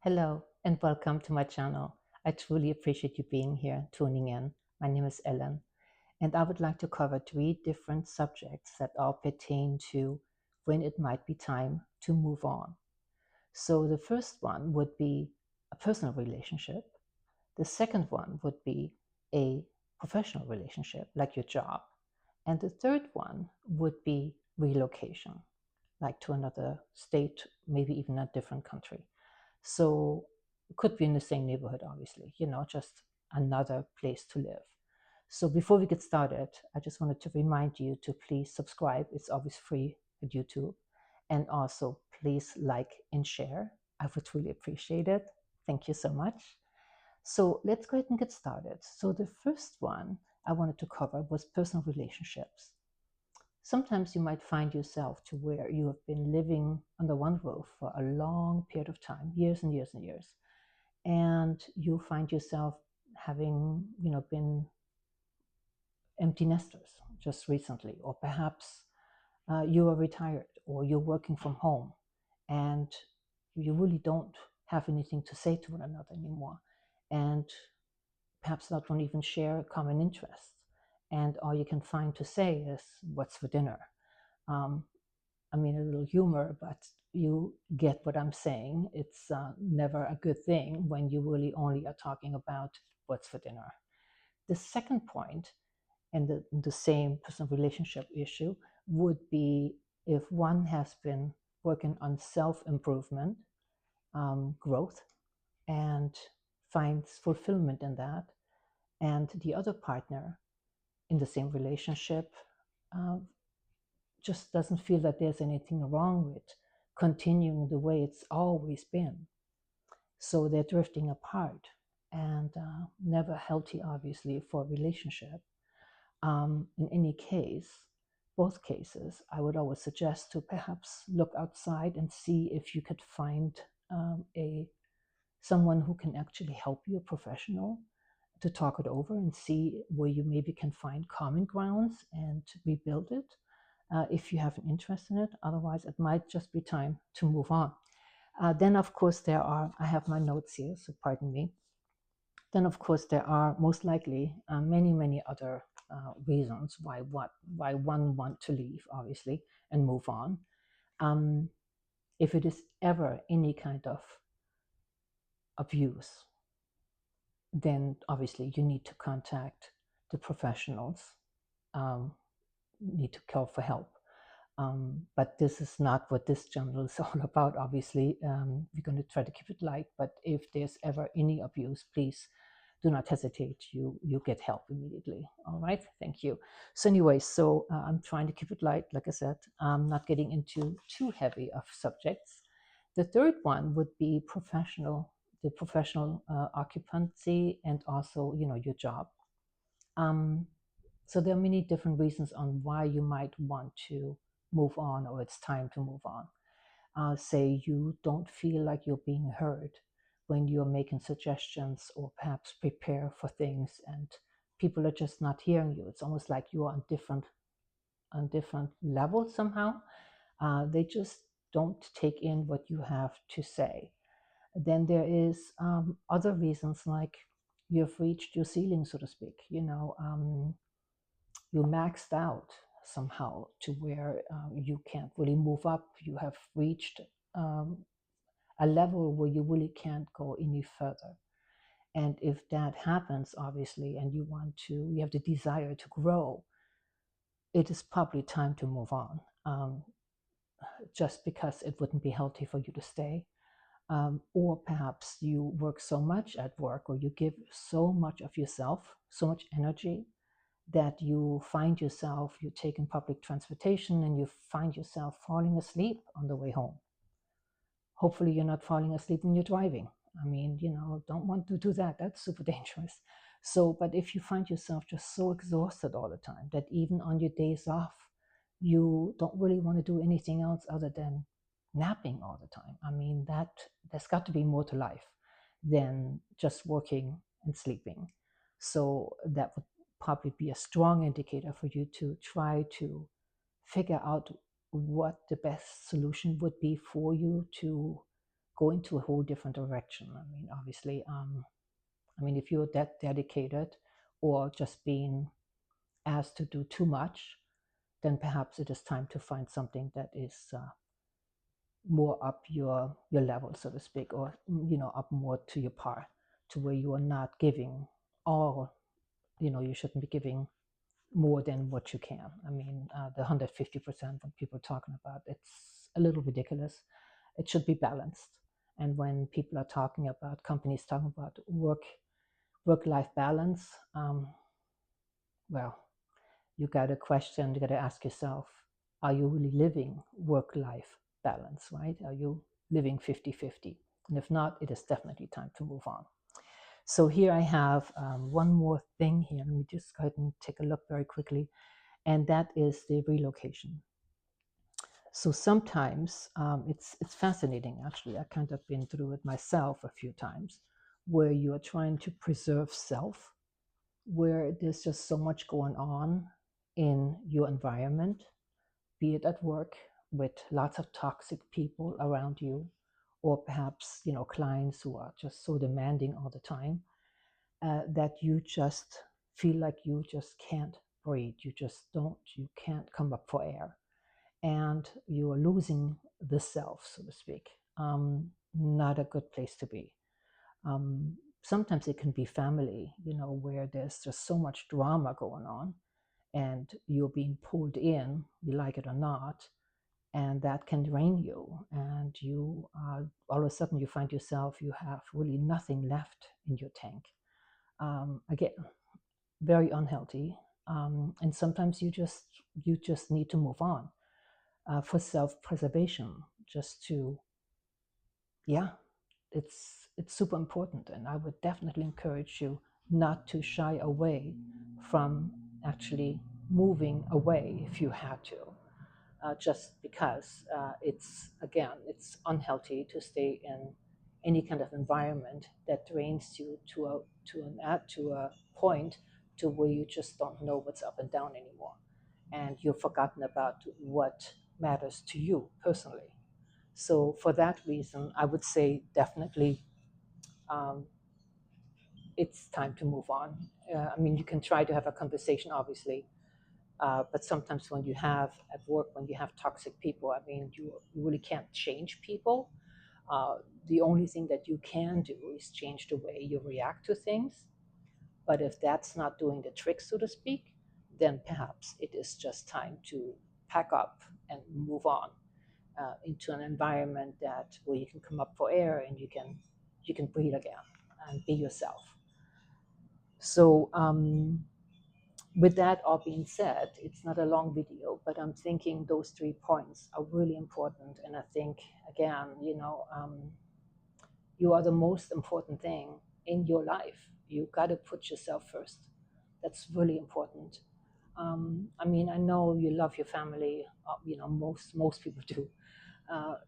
Hello and welcome to my channel. I truly appreciate you being here, tuning in. My name is Ellen, and I would like to cover three different subjects that all pertain to when it might be time to move on. So the first one would be a personal relationship. The second one would be a professional relationship, like your job. And the third one would be relocation, like to another state, maybe even a different country. So it could be in the same neighborhood, obviously, just another place to live. So before we get started, I just wanted to remind you to please subscribe. It's always free at YouTube. And also please like and share. I would really appreciate it. Thank you so much. So let's go ahead and get started. So the first one I wanted to cover was personal relationships. Sometimes you might find yourself to where you have been living under one roof for a long period of time, years and years and years, and you find yourself having, been empty nesters just recently, or perhaps you are retired or you're working from home and you really don't have anything to say to one another anymore, and perhaps not don't even share common interests, and all you can find to say is what's for dinner. um, I mean, a little humor, but you get what I'm saying. It's never a good thing when you really only are talking about what's for dinner. The second point, and the same personal relationship issue, would be if one has been working on self improvement, growth, and finds fulfillment in that, and the other partner in the same relationship uh, just doesn't feel that there's anything wrong with continuing the way it's always been. So they're drifting apart, and never healthy, obviously, for a relationship. In any case, both cases, I would always suggest to perhaps look outside and see if you could find a someone who can actually help you, a professional, to talk it over and see where you maybe can find common grounds and rebuild it, if you have an interest in it. Otherwise, it might just be time to move on. Then, of course, I have my notes here, so pardon me. Then, of course, there are most likely many, many other reasons why one want to leave, obviously, and move on. If it is ever any kind of abuse, then obviously you need to contact the professionals, need to call for help. But this is not what this channel is all about, obviously. We're going to try to keep it light, but if there's ever any abuse, please do not hesitate. You get help immediately. All right, thank you. So anyway, I'm trying to keep it light, like I said. I'm not getting into too heavy of subjects. The third one would be the professional occupancy, and also, your job. So there are many different reasons on why you might want to move on, or it's time to move on. Say you don't feel like you're being heard when you're making suggestions or perhaps prepare for things, and people are just not hearing you. It's almost like you are on different levels somehow. They just don't take in what you have to say. Then there is other reasons, like you've reached your ceiling, so to speak. You maxed out somehow to where you can't really move up. You have reached a level where you really can't go any further. And if that happens, obviously, and you have the desire to grow, it is probably time to move on, just because it wouldn't be healthy for you to stay. Or perhaps you work so much at work, or you give so much of yourself, so much energy, that you find yourself, you taking public transportation and you find yourself falling asleep on the way home. Hopefully you're not falling asleep when you're driving. I mean, don't want to do that. That's super dangerous. So, but if you find yourself just so exhausted all the time that even on your days off, you don't really want to do anything else other than napping all the time. I mean, there's got to be more to life than just working and sleeping. So that would probably be a strong indicator for you to try to figure out what the best solution would be for you to go into a whole different direction. I mean, obviously, if you're that dedicated or just being asked to do too much, then perhaps it is time to find something that is more up your level, so to speak, or up more to your par, to where you are not giving all. You shouldn't be giving more than what you can. I mean, the 150% that people are talking about, it's a little ridiculous. It should be balanced. And when people are talking about, companies talking about work-life balance, well, you got to question, you got to ask yourself, are you really living work-life balance, right? Are you living 50-50? And if not, it is definitely time to move on. So here I have one more thing here. Let me just go ahead and take a look very quickly. And that is the relocation. So sometimes it's fascinating, actually. I kind of been through it myself a few times, where you are trying to preserve self, where there's just so much going on in your environment, be it at work with lots of toxic people around you, or perhaps clients who are just so demanding all the time, that you just feel like you just can't breathe. You can't come up for air, and you are losing the self, so to speak. Not a good place to be. Sometimes it can be family, where there's just so much drama going on, and you're being pulled in, you like it or not, and that can drain you. And you all of a sudden you find yourself, you have really nothing left in your tank. Again, very unhealthy. And sometimes you just need to move on for self-preservation, just to, yeah, it's super important. And I would definitely encourage you not to shy away from actually moving away if you had to, just because it's unhealthy to stay in any kind of environment that drains you to a point to where you just don't know what's up and down anymore, and you've forgotten about what matters to you personally. So for that reason, I would say definitely, um, it's time to move on. You can try to have a conversation, obviously, but sometimes when you have at work, when you have toxic people, you really can't change people. The only thing that you can do is change the way you react to things. But if that's not doing the trick, so to speak, then perhaps it is just time to pack up and move on, into an environment that where you can come up for air and you can breathe again and be yourself. So with that all being said, it's not a long video, but I'm thinking those 3 points are really important. And I think, again, you are the most important thing in your life. You got to put yourself first. That's really important. I know you love your family. Most people do,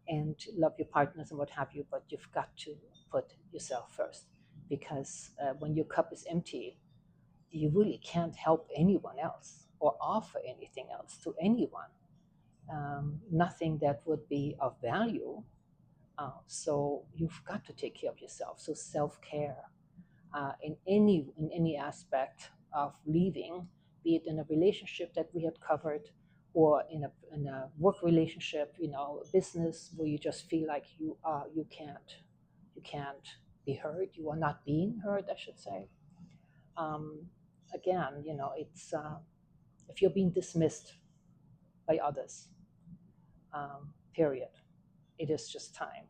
and love your partners and what have you. But you've got to put yourself first, because when your cup is empty, you really can't help anyone else or offer anything else to anyone. Nothing that would be of value. So you've got to take care of yourself. So self-care, in any aspect of leaving, be it in a relationship that we had covered, or in a work relationship, business, where you just feel like you can't be heard, you are not being heard, I should say. Um, Again, it's if you're being dismissed by others, period, it is just time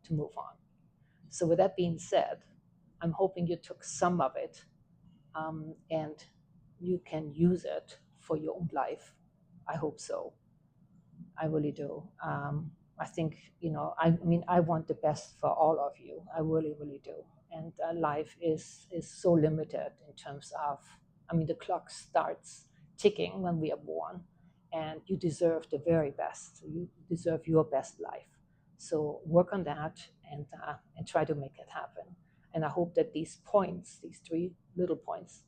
to move on. So with that being said, I'm hoping you took some of it, and you can use it for your own life. I hope so. I really do. I think, I want the best for all of you. I really, really do. And life is so limited in terms of, the clock starts ticking when we are born, and you deserve the very best. You deserve your best life. So work on that, and try to make it happen. And I hope that these points, these 3 little points,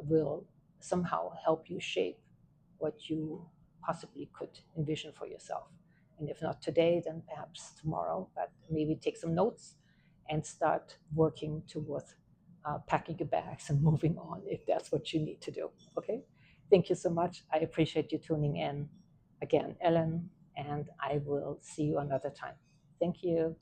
will somehow help you shape what you possibly could envision for yourself And if not today, then perhaps tomorrow. But maybe take some notes and start working towards packing your bags and moving on if that's what you need to do. Okay. Thank you so much. I appreciate you tuning in again, Ellen, and I will see you another time. Thank you.